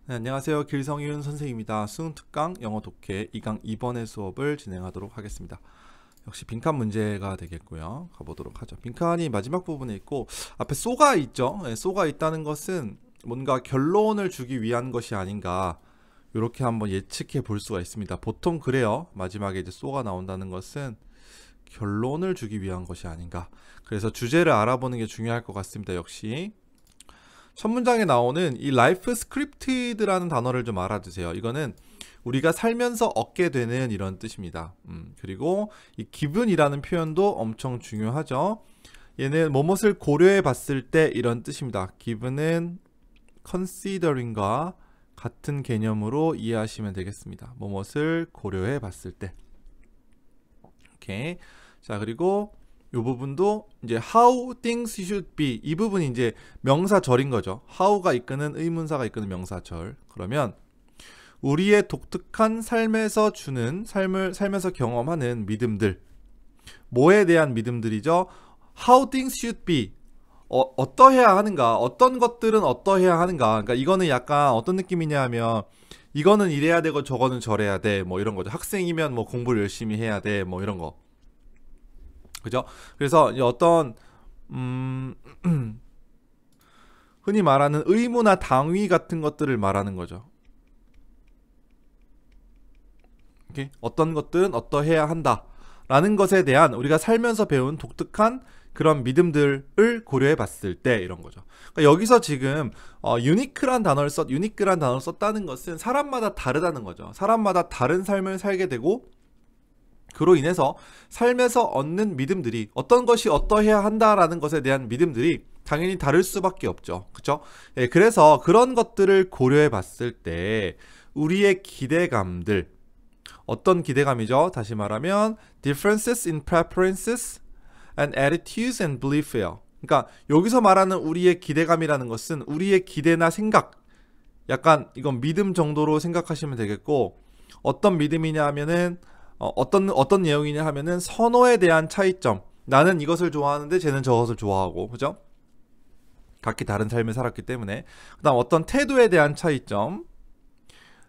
네, 안녕하세요. 길성윤 선생님입니다. 수능 특강 영어 독해 2강 2번의 수업을 진행하도록 하겠습니다. 역시 빈칸 문제가 되겠고요. 가보도록 하죠. 빈칸이 마지막 부분에 있고 앞에 쏘가 있죠. 네, 쏘가 있다는 것은 뭔가 결론을 주기 위한 것이 아닌가, 이렇게 한번 예측해 볼 수가 있습니다. 보통 그래요. 마지막에 이제 쏘가 나온다는 것은 결론을 주기 위한 것이 아닌가. 그래서 주제를 알아보는 게 중요할 것 같습니다. 역시 첫 문장에 나오는 이 life scripted라는 단어를 좀 알아두세요. 이거는 우리가 살면서 얻게 되는 이런 뜻입니다. 그리고 이 given이라는 표현도 엄청 중요하죠. 얘는 뭐뭇을 고려해 봤을 때 이런 뜻입니다. given은 considering과 같은 개념으로 이해하시면 되겠습니다. 뭐뭇을 고려해 봤을 때. 오케이. 자, 그리고 이 부분도 이제 how things should be, 이 부분이 이제 명사절인 거죠. how가 이끄는 의문사가 이끄는 명사절. 그러면 우리의 독특한 삶에서 주는 삶에서 경험하는 믿음들, 뭐에 대한 믿음들이죠? how things should be, 어떠해야 하는가, 어떤 것들은 어떠해야 하는가. 그러니까 이거는 약간 어떤 느낌이냐 하면 이거는 이래야 되고 저거는 저래야 돼, 뭐 이런 거죠. 학생이면 뭐 공부를 열심히 해야 돼, 뭐 이런 거. 그죠? 그래서 어떤 흔히 말하는 의무나 당위 같은 것들을 말하는 거죠. 오케이? 어떤 것들은 어떠해야 한다 라는 것에 대한 우리가 살면서 배운 독특한 그런 믿음들을 고려해 봤을 때 이런 거죠. 그러니까 여기서 지금 유니크란 단어를 썼다는 것은 사람마다 다르다는 거죠. 사람마다 다른 삶을 살게 되고, 그로 인해서 삶에서 얻는 믿음들이, 어떤 것이 어떠해야 한다라는 것에 대한 믿음들이 당연히 다를 수밖에 없죠. 그렇죠? 예, 그래서 그런 것들을 고려해 봤을 때 우리의 기대감들, 어떤 기대감이죠? 다시 말하면 differences in preferences and attitudes and belief예요. 그러니까 여기서 말하는 우리의 기대감이라는 것은 우리의 기대나 생각, 약간 이건 믿음 정도로 생각하시면 되겠고, 어떤 믿음이냐 하면은 어떤 내용이냐 하면은 선호에 대한 차이점. 나는 이것을 좋아하는데 쟤는 저것을 좋아하고, 그죠? 각기 다른 삶을 살았기 때문에. 그다음 어떤 태도에 대한 차이점.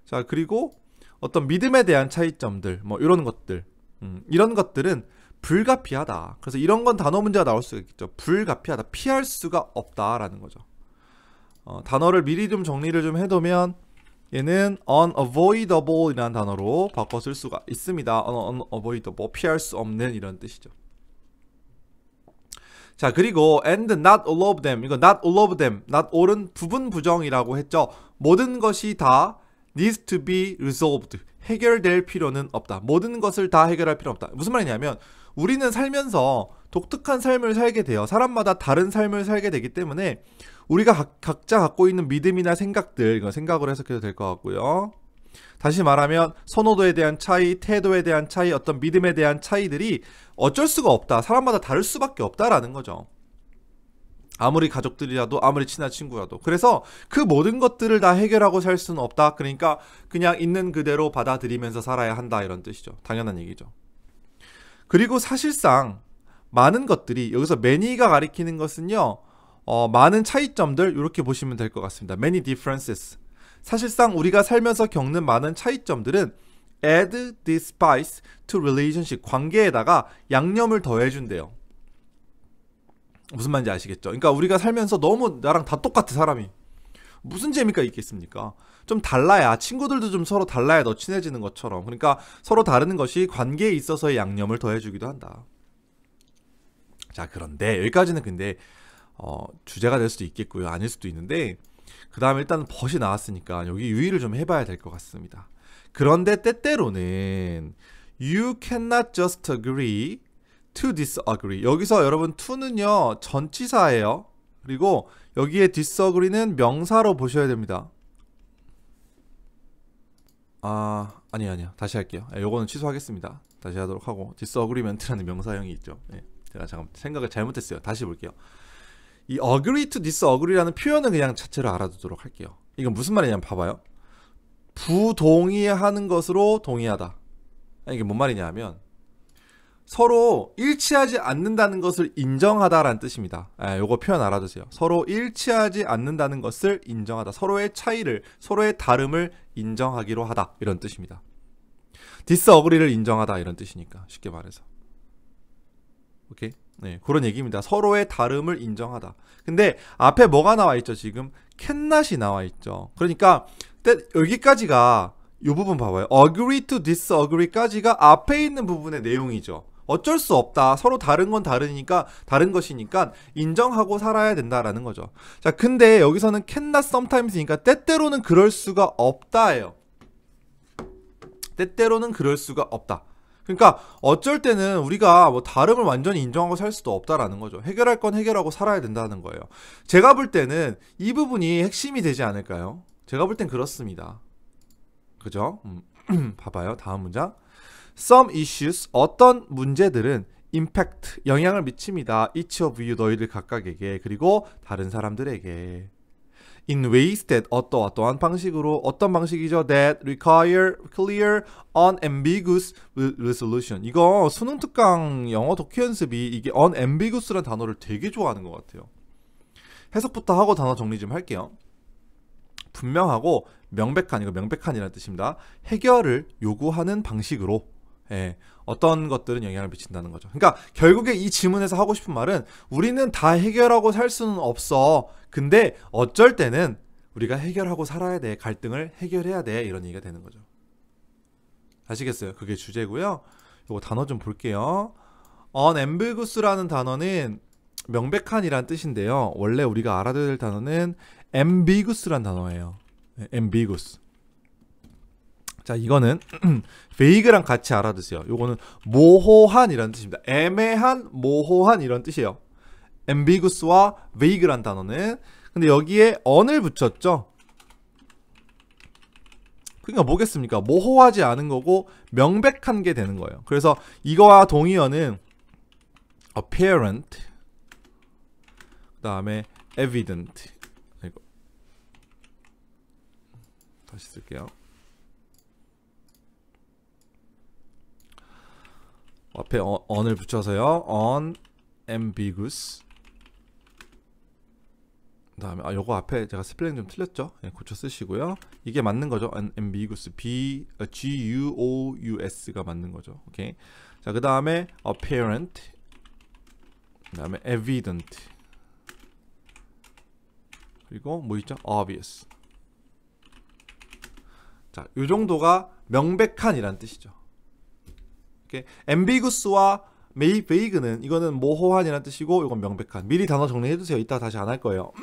자, 그리고 어떤 믿음에 대한 차이점들, 뭐 이런 것들. 이런 것들은 불가피하다. 그래서 이런 건 단어 문제가 나올 수가 있겠죠. 불가피하다. 피할 수가 없다라는 거죠. 단어를 미리 좀 정리를 좀 해두면 얘는 unavoidable 이라는 단어로 바꿔 쓸 수가 있습니다. unavoidable, 피할 수 없는 이런 뜻이죠. 자, 그리고 and not all of them, 이거 not all of them, not all은 부분 부정이라고 했죠. 모든 것이 다 needs to be resolved, 해결될 필요는 없다. 모든 것을 다 해결할 필요는 없다. 무슨 말이냐면 우리는 살면서 독특한 삶을 살게 돼요. 사람마다 다른 삶을 살게 되기 때문에 우리가 각자 갖고 있는 믿음이나 생각들, 이거 생각으로 해석해도 될 것 같고요. 다시 말하면 선호도에 대한 차이, 태도에 대한 차이, 어떤 믿음에 대한 차이들이 어쩔 수가 없다. 사람마다 다를 수밖에 없다라는 거죠. 아무리 가족들이라도, 아무리 친한 친구라도. 그래서 그 모든 것들을 다 해결하고 살 수는 없다. 그러니까 그냥 있는 그대로 받아들이면서 살아야 한다, 이런 뜻이죠. 당연한 얘기죠. 그리고 사실상 많은 것들이, 여기서 many가 가리키는 것은요, 많은 차이점들, 이렇게 보시면 될 것 같습니다. Many differences. 사실상 우리가 살면서 겪는 많은 차이점들은 add this spice to relationship, 관계에다가 양념을 더해준대요. 무슨 말인지 아시겠죠? 그러니까 우리가 살면서 너무 나랑 다 똑같아, 사람이. 무슨 재미가 있겠습니까? 좀 달라야, 친구들도 좀 서로 달라야 더 친해지는 것처럼. 그러니까 서로 다른 것이 관계에 있어서의 양념을 더해주기도 한다. 자, 그런데 여기까지는 근데 주제가 될 수도 있겠고요, 아닐 수도 있는데, 그 다음에 일단 벗이 나왔으니까 여기 유의를 좀 해봐야 될 것 같습니다. 그런데 때때로는 you cannot just agree to disagree. 여기서 여러분 to는요 전치사예요. 그리고 여기에 disagree는 명사로 보셔야 됩니다. 아니요. 다시 할게요. 요거는 취소하겠습니다. 다시 하도록 하고, disagreement라는 명사형이 있죠. 네, 제가 잠깐 생각을 잘못했어요. 다시 볼게요. 이 agree to disagree라는 표현은 그냥 자체로 알아두도록 할게요. 이건 무슨 말이냐면 봐봐요. 부동의하는 것으로 동의하다. 이게 뭔 말이냐 하면 서로 일치하지 않는다는 것을 인정하다라는 뜻입니다. 요거 표현 알아두세요. 서로 일치하지 않는다는 것을 인정하다. 서로의 차이를, 서로의 다름을 인정하기로 하다. 이런 뜻입니다. disagree를 인정하다 이런 뜻이니까 쉽게 말해서. 오케이? 네, 그런 얘기입니다. 서로의 다름을 인정하다. 근데 앞에 뭐가 나와 있죠? 지금 cannot이 나와 있죠. 그러니까 여기까지가 이 부분 봐봐요. agree to disagree까지가 앞에 있는 부분의 내용이죠. 어쩔 수 없다. 서로 다른 건 다르니까, 다른 것이니까 인정하고 살아야 된다라는 거죠. 자, 근데 여기서는 cannot sometimes니까 때때로는 그럴 수가 없다예요. 때때로는 그럴 수가 없다. 그러니까 어쩔 때는 우리가 뭐 다름을 완전히 인정하고 살 수도 없다라는 거죠. 해결할 건 해결하고 살아야 된다는 거예요. 제가 볼 때는 이 부분이 핵심이 되지 않을까요? 제가 볼 땐 그렇습니다. 그죠? 봐봐요. 다음 문장. Some issues, 어떤 문제들은 impact, 영향을 미칩니다. each of you, 너희들 각각에게, 그리고 다른 사람들에게. in ways that, 어떠한 방식으로, 어떤 방식이죠? that require clear, unambiguous resolution. 이거 수능 특강 영어 독해 연습이 이게 unambiguous라는 단어를 되게 좋아하는 것 같아요. 해석부터 하고 단어 정리 좀 할게요. 분명하고 명백한, 이거 명백한이라는 뜻입니다. 해결을 요구하는 방식으로 어떤 것들은 영향을 미친다는 거죠. 그러니까 결국에 이 질문에서 하고 싶은 말은 우리는 다 해결하고 살 수는 없어. 근데 어쩔 때는 우리가 해결하고 살아야 돼. 갈등을 해결해야 돼. 이런 얘기가 되는 거죠. 아시겠어요? 그게 주제고요. 이거 단어 좀 볼게요. unambiguous라는 단어는 명백한이란 뜻인데요. 원래 우리가 알아둬야 될 단어는 ambiguous란 단어예요. ambiguous. 자, 이거는 vague랑 같이 알아두세요. 요거는 모호한 이란 뜻입니다. 애매한, 모호한 이런 뜻이에요. ambiguous와 vague란 단어는. 근데 여기에 on을 붙였죠. 그러니까 뭐겠습니까? 모호하지 않은 거고 명백한 게 되는 거예요. 그래서 이거와 동의어는 apparent, 그 다음에 evident. 이거 다시 쓸게요. 앞에 on을 붙여서요. unambiguous. 그 다음에 요거 앞에 제가 스펠링 좀 틀렸죠? 고쳐 쓰시고요. 이게 맞는 거죠. unambiguous. G-U-O-U-S가 맞는 거죠. 오케이. 자, 그 다음에 apparent. 그 다음에 evident. 그리고 뭐 있죠? obvious. 자, 요 정도가 명백한이란 뜻이죠. ambiguous와 vague는 이거는 모호한이라는 뜻이고 이건 명백한. 미리 단어 정리해두세요. 이따 다시 안 할 거예요.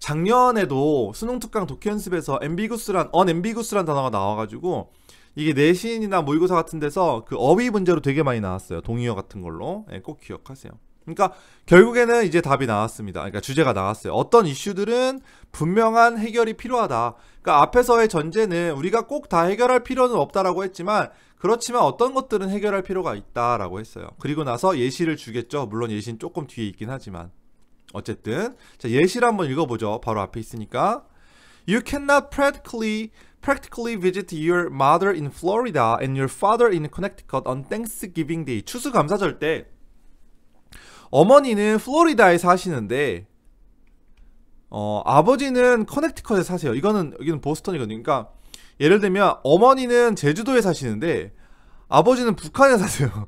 작년에도 수능특강 독해 연습에서 unambiguous란 단어가 나와가지고 이게 내신이나 모의고사 같은 데서 그 어휘 문제로 되게 많이 나왔어요. 동의어 같은 걸로. 꼭 기억하세요. 그러니까 결국에는 이제 답이 나왔습니다. 그러니까 주제가 나왔어요. 어떤 이슈들은 분명한 해결이 필요하다. 그러니까 앞에서의 전제는 우리가 꼭 다 해결할 필요는 없다라고 했지만 그렇지만 어떤 것들은 해결할 필요가 있다라고 했어요. 그리고 나서 예시를 주겠죠. 물론 예시는 조금 뒤에 있긴 하지만 어쨌든 자, 예시를 한번 읽어보죠. 바로 앞에 있으니까. You cannot practically visit your mother in Florida and your father in Connecticut on Thanksgiving Day. 추수감사절 때 어머니는 플로리다에 사시는데 아버지는 커넥티컷에 사세요. 여기는 보스턴이거든요. 그러니까 예를 들면 어머니는 제주도에 사시는데 아버지는 북한에 사세요.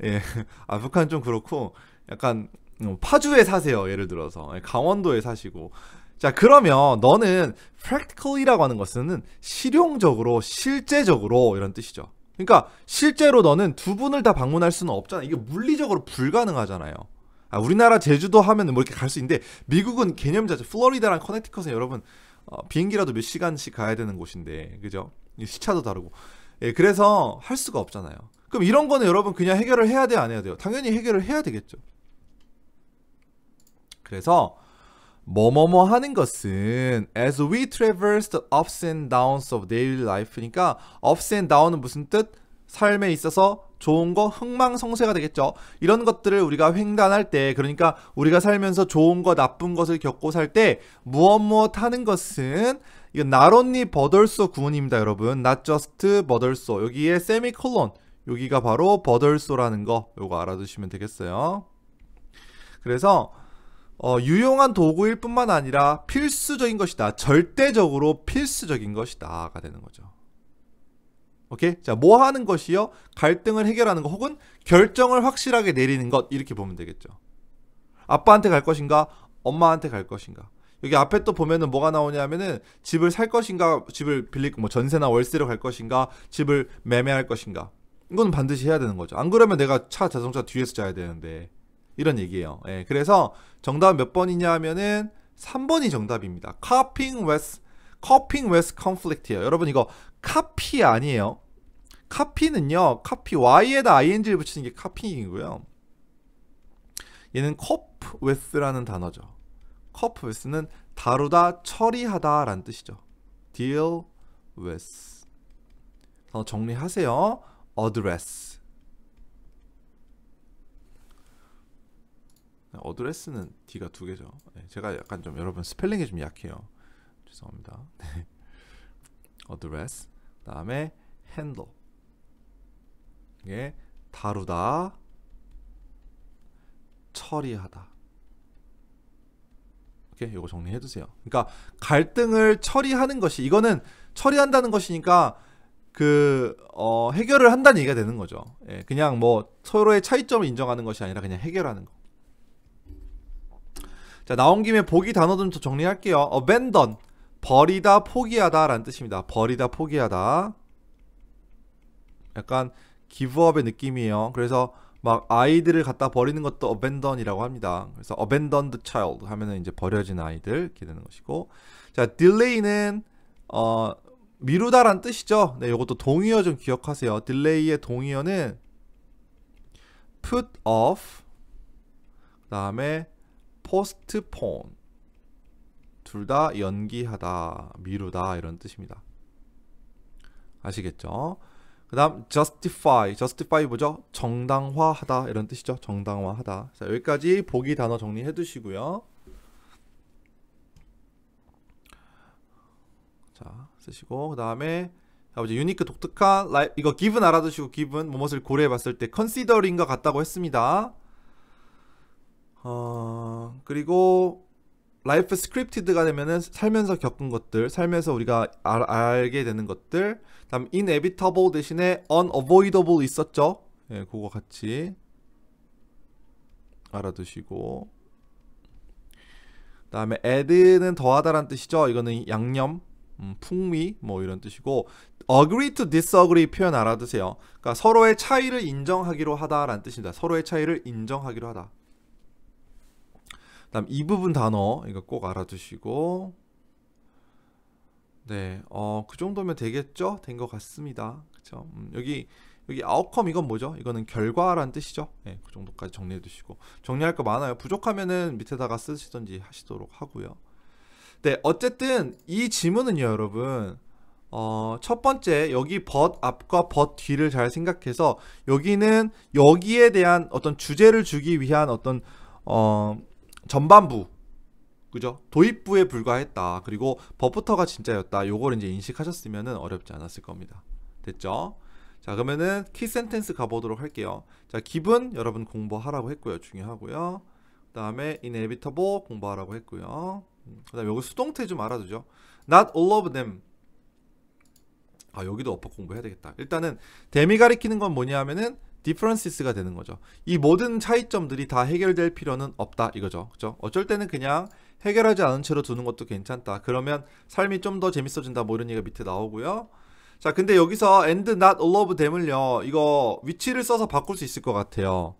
예, 북한은 좀 그렇고 약간 파주에 사세요. 예를 들어서 강원도에 사시고. 자, 그러면 너는 practically라고 하는 것은 실용적으로, 실제적으로 이런 뜻이죠. 그러니까 실제로 너는 두 분을 다 방문할 수는 없잖아. 이게 물리적으로 불가능하잖아요. 우리나라 제주도 하면은 뭐 이렇게 갈 수 있는데 미국은 개념 자체, 플로리다랑 커넥티컷은 여러분 비행기라도 몇 시간씩 가야 되는 곳인데, 그죠? 시차도 다르고. 예, 그래서 할 수가 없잖아요. 그럼 이런 거는 여러분 그냥 해결을 해야 돼요, 안 해야 돼요? 당연히 해결을 해야 되겠죠. 그래서 뭐뭐뭐 하는 것은 as we traverse the ups and downs of daily life니까 ups and down은 무슨 뜻? 삶에 있어서 좋은 거 흥망성쇠가 되겠죠. 이런 것들을 우리가 횡단할 때, 그러니까 우리가 살면서 좋은 거 나쁜 것을 겪고 살 때 무엇 하는 것은 이건 not only but also 구문입니다, 여러분. not just but also. 여기에 세미콜론. 여기가 바로 but also라는 거. 요거 알아두시면 되겠어요. 그래서 유용한 도구일 뿐만 아니라 필수적인 것이다. 절대적으로 필수적인 것이다가 되는 거죠. 오케이? 자, 뭐 하는 것이요? 갈등을 해결하는 것 혹은 결정을 확실하게 내리는 것 이렇게 보면 되겠죠. 아빠한테 갈 것인가? 엄마한테 갈 것인가? 여기 앞에 또 보면은 뭐가 나오냐면은 집을 살 것인가? 집을 빌릴 뭐 전세나 월세로 갈 것인가? 집을 매매할 것인가? 이거는 반드시 해야 되는 거죠. 안 그러면 내가 자동차 뒤에서 자야 되는데 이런 얘기예요. 예, 그래서 정답은 몇 번이냐 하면은 3번이 정답입니다. coping with conflict예요. 여러분 이거 copy 아니에요. copy는요. copy y에다 ing를 붙이는 게 copy이고요. 얘는 cope with라는 단어죠. cope with는 다루다, 처리하다 라는 뜻이죠. deal with. 단어 정리하세요. address. 어드레스는 D가 두 개죠. 제가 약간 좀 여러분 스펠링이 좀 약해요. 죄송합니다. 어드레스. 그다음에 handle. 이게 다루다, 처리하다. 오케이, 이거 정리해 두세요. 그러니까 갈등을 처리하는 것이 이거는 처리한다는 것이니까 해결을 한다는 얘기가 되는 거죠. 예, 그냥 뭐 서로의 차이점을 인정하는 것이 아니라 그냥 해결하는 거. 자, 나온 김에 보기 단어 좀 정리할게요. abandon, 버리다, 포기하다 라는 뜻입니다. 버리다, 포기하다. 약간 기브업의 느낌이에요. 그래서 막 아이들을 갖다 버리는 것도 abandon이라고 합니다. 그래서 abandoned child 하면은 이제 버려진 아이들 이렇게 되는 것이고, 자, delay는 미루다라는 뜻이죠. 네, 이것도 동의어 좀 기억하세요. delay의 동의어는 put off, 그다음에 postpone. 둘 다 연기하다, 미루다 이런 뜻입니다. 아시겠죠? 그 다음 justify 뭐죠? 정당화하다 이런 뜻이죠. 정당화하다. 자, 여기까지 보기 단어 정리해 두시고요. 자, 쓰시고 그 다음에 유니크 독특한 이거 given 알아두시고 given 무엇을 고려해 봤을 때 considering과 같다고 했습니다. 그리고 life scripted가 되면은 살면서 겪은 것들, 살면서 우리가 알게 되는 것들. 다음 inevitable 대신에 unavoidable 있었죠. 예, 그거 같이 알아두시고. 다음에 add는 더하다라는 뜻이죠. 이거는 양념, 풍미 뭐 이런 뜻이고, agree to disagree 표현 알아두세요. 그러니까 서로의 차이를 인정하기로 하다라는 뜻입니다. 서로의 차이를 인정하기로 하다. 다음 이 부분 단어 이거 꼭 알아두시고, 네, 그 정도면 되겠죠? 된 것 같습니다. 그쵸? 여기 outcome 이건 뭐죠? 이거는 결과라는 뜻이죠. 네, 그 정도까지 정리해 두시고, 정리할 거 많아요. 부족하면은 밑에다가 쓰시던지 하시도록 하고요. 네, 어쨌든 이 지문은요, 여러분, 첫 번째 여기 but 앞과 but 뒤를 잘 생각해서 여기는 여기에 대한 어떤 주제를 주기 위한 어떤 전반부, 그죠? 도입부에 불과했다. 그리고 법부터가 진짜였다. 요걸 이제 인식하셨으면은 어렵지 않았을 겁니다. 됐죠? 자, 그러면은 키 센텐스 가보도록 할게요. 자, 기분 여러분 공부하라고 했고요. 중요하고요. 그 다음에 inevitable 공부하라고 했고요. 그 다음에 여기 수동태 좀 알아두죠. not all of them. 여기도 어법 공부해야 되겠다. 일단은 them이 가리키는 건 뭐냐 하면은 differences가 되는 거죠. 이 모든 차이점들이 다 해결될 필요는 없다 이거죠. 그죠? 어쩔 때는 그냥 해결하지 않은 채로 두는 것도 괜찮다. 그러면 삶이 좀 더 재밌어진다. 뭐 이런 얘기가 밑에 나오고요. 자, 근데 여기서 and not all of them을요, 이거 위치를 써서 바꿀 수 있을 것 같아요.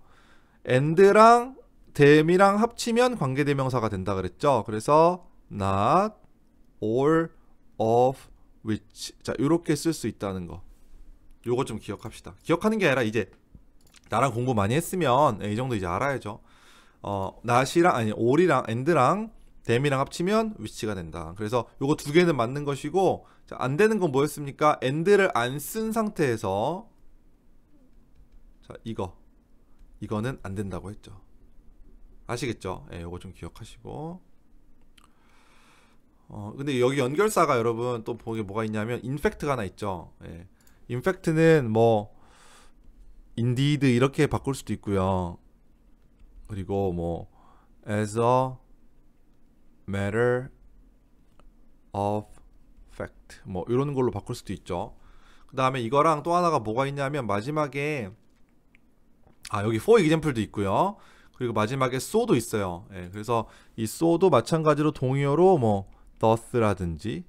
and랑 them이랑 합치면 관계대명사가 된다 그랬죠. 그래서 not all of which. 자, 이렇게 쓸 수 있다는 거. 요거 좀 기억합시다. 기억하는 게 아니라 이제 나랑 공부 많이 했으면 이 정도 이제 알아야죠. not이랑 아니 all이랑 and랑 them이랑 합치면 which가 된다. 그래서 요거 두 개는 맞는 것이고, 자, 안 되는 건 뭐였습니까? and를 안 쓴 상태에서, 자, 이거는 안 된다고 했죠. 아시겠죠? 예, 요거 좀 기억하시고. 근데 여기 연결사가 여러분 또 보기 뭐가 있냐면 인팩트가 하나 있죠. 예. 인팩트는 뭐 indeed 이렇게 바꿀 수도 있고요. 그리고 뭐 as a matter of fact 뭐 이런 걸로 바꿀 수도 있죠. 그 다음에 이거랑 또 하나가 뭐가 있냐면 마지막에 여기 for example도 있고요. 그리고 마지막에 so도 있어요. 예, 그래서 이 so도 마찬가지로 동의어로 뭐 thus라든지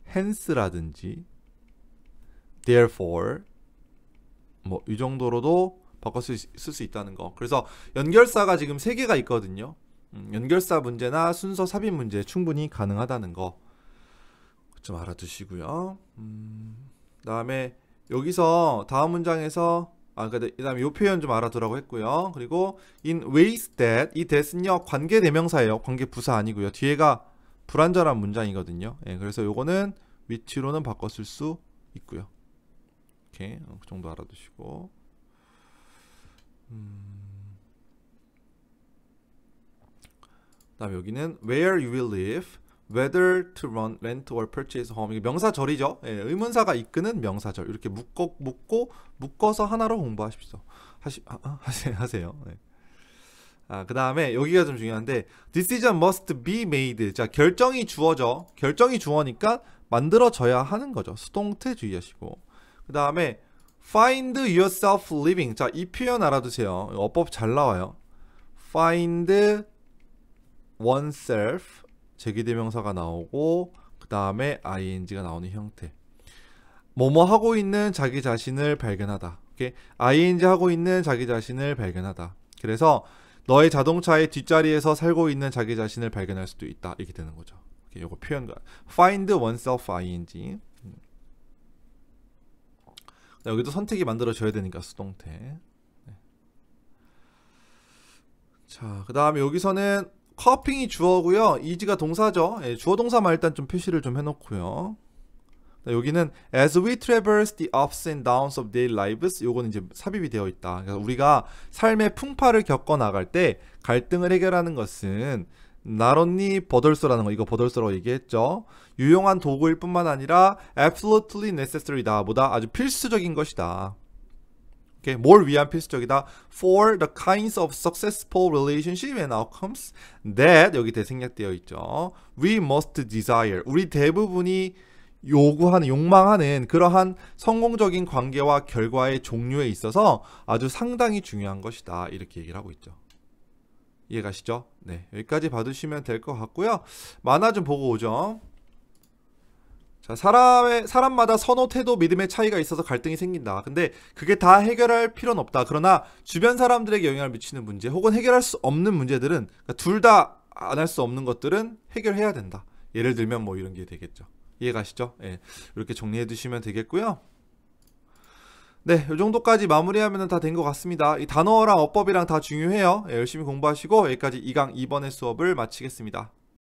hence라든지 therefore 뭐 이 정도로도 바꿔 쓸 수 있다는 거. 그래서 연결사가 지금 3개가 있거든요. 연결사 문제나 순서 삽입 문제 충분히 가능하다는 거 좀 알아두시고요. 그다음에 여기서 다음 문장에서 그다음에 이 표현 좀 알아두라고 했고요. 그리고 in ways that 이 that은요 관계 대명사예요. 관계 부사 아니고요. 뒤에가 불완전한 문장이거든요. 예, 그래서 요거는 위치로는 바꿔 쓸 수 있고요. 이렇게 그 정도 알아두시고. 그다음에 여기는 where you will live, whether to rent or purchase home. 이게 명사절이죠. 예, 의문사가 이끄는 명사절. 이렇게 묶어서 하나로 공부하십시오. 하세요. 네. 그 다음에 여기가 좀 중요한데 decision must be made. 자, 결정이 주어져. 결정이 주어니까 만들어져야 하는 거죠. 수동태 주의하시고. 그 다음에 find yourself living. 자, 이 표현 알아두세요. 어법 잘 나와요. find oneself 제기대명사가 나오고 그 다음에 ing가 나오는 형태. 뭐뭐 하고 있는 자기 자신을 발견하다. 오케이? ing 하고 있는 자기 자신을 발견하다. 그래서 너의 자동차의 뒷자리에서 살고 있는 자기 자신을 발견할 수도 있다. 이렇게 되는 거죠. 오케이? 요거 표현. find oneself ing. 여기도 선택이 만들어져야 되니까 수동태. 네. 자, 그 다음에 여기서는 커핑이 주어고요. is가 동사죠. 예, 주어 동사만 일단 좀 표시를 좀 해놓고요. 여기는 as we traverse the ups and downs of daily lives. 요거는 이제 삽입이 되어 있다. 그래서 우리가 삶의 풍파를 겪어 나갈 때 갈등을 해결하는 것은 not only 버덜서라는 거, 이거 버덜서라고 얘기했죠. 유용한 도구일 뿐만 아니라 absolutely necessary다. 보다 아주 필수적인 것이다. Okay, 뭘 위한 필수적이다? For the kinds of successful relationship and outcomes that 여기 대생략되어 있죠. We must desire. 우리 대부분이 요구하는, 욕망하는 그러한 성공적인 관계와 결과의 종류에 있어서 아주 상당히 중요한 것이다. 이렇게 얘기를 하고 있죠. 이해가시죠? 네, 여기까지 봐두시면 될 것 같고요. 만화 좀 보고 오죠. 자, 사람마다 선호, 태도, 믿음의 차이가 있어서 갈등이 생긴다. 근데 그게 다 해결할 필요는 없다. 그러나 주변 사람들에게 영향을 미치는 문제 혹은 해결할 수 없는 문제들은, 그러니까 둘 다 안 할 수 없는 것들은 해결해야 된다. 예를 들면 뭐 이런 게 되겠죠. 이해가시죠? 예, 이렇게 정리해 두시면 되겠고요. 네, 이 정도까지 마무리하면 다 된 것 같습니다. 이 단어랑 어법이랑 다 중요해요. 예, 열심히 공부하시고 여기까지 2강 2번의 수업을 마치겠습니다.